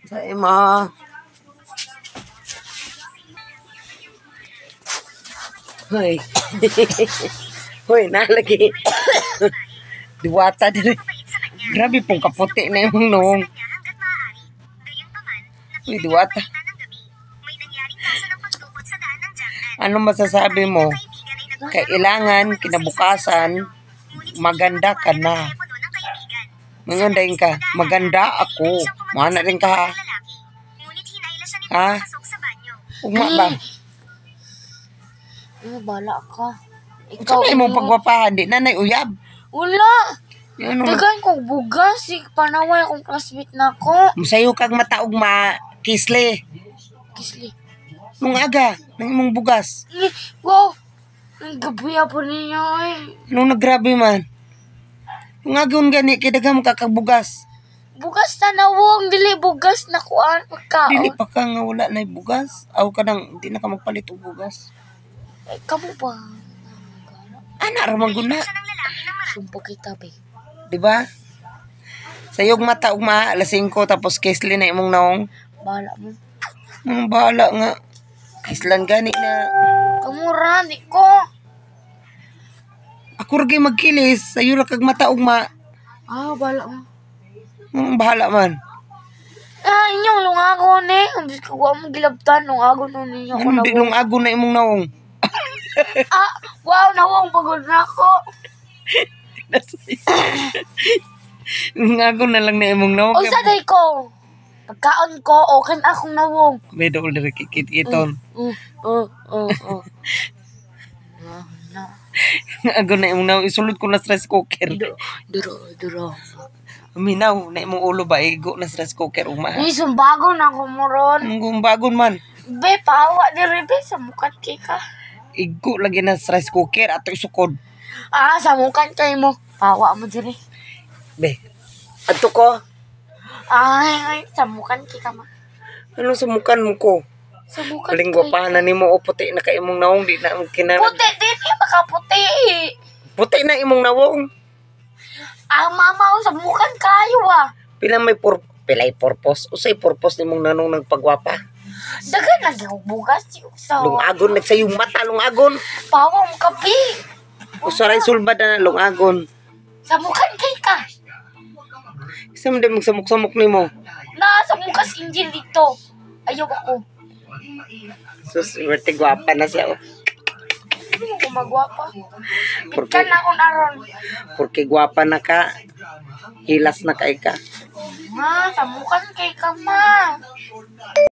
Sa ima. Hoy. Hoy, nalagi. Diwata din. Grabe pong kaputi na yung nung. Uy, diwata. Ano masasabi mo? Kailangan, kinabukasan, maganda ka na. Maganda rin ka. Maganda ako. Mana rin ka, ha? Ha? Ugma ba? Bala ka. Ikaw ay mong pagwapahan. Di na uyab. Wala. Yan, Dagan kong bugas. Panaway akong classmate na ko. Masayo kag mataog kisle. Kisli. Nung aga, nang imong bugas. Wow. Ang gabuya po ninyo eh. Nung nagrabe man. Nung aga gani, kidagam ka kag bugas. Bugas na nawong. Dili bugas na kuan. Dili Pagkaon. pa ka nga wala na bugas. Aw ka nang, di na ka magpalit og bugas. Kamu ba? Ana, ramang guna. Sumpo kita, be. Diba? Sayog mata ugma, alas 5, tapos kisle na imong naong. Bala mo. Bahala nga. Kislan gani na. Kamura, di ko. Ako rin magkilis. Sayo ra kag mata ugma. Bala mo. Bahala man. Inyong lungagon eh. Hindi ko mo gilabtan. Lungagon nun ninyo ko Ano di nung ago na imong naong? Wow, nawong pagod na ako. Nung ago na lang na imong naong. O sa day ko. Pagkaon ko, okay na akong nawong. Medyo ulit kikit-kiton. Ago na imong naong. Isulod ko na stress cooker. Duro. Minaw na imong ulo ba igo na stress cooker uma. Uy, sumbago na ako mo ron. Ang bagon man. Be, pahawa di rin, be. Sa mukat kay ka. Igo lagi na stress cooker ato isukod. Sa mukat kay mo. Pahawa mo di rin. Be, ato ko. Ay, sa mukat kay ka ma. Ano sa mukan mo ko? Sa mukat Kaling kay gwapahan na nimo o puti na ka imong naong di na kinala. Puti, di baka puti. Puti na imong nawong. Mama ko sa mukat kayo Pilay purpose. Usay purpose nimong nanong nagpagwapa. Dagan lagi ako bugas. Lungagon nagsayong mata lungagon. Pahawa mo kapi. Usaray sulbad na lungagon. Sa mukat kay ka. Isa mo din magsamok-samok nimo. Sa mukas injil dito. Ayaw ako. Sus, werte gwapa na siya. Oh. Hindi mo ko magwapa. Pitkan na akong aron. Porque gwapa na ka. Hilas na kay ka. Sa mukan kay ka, ma.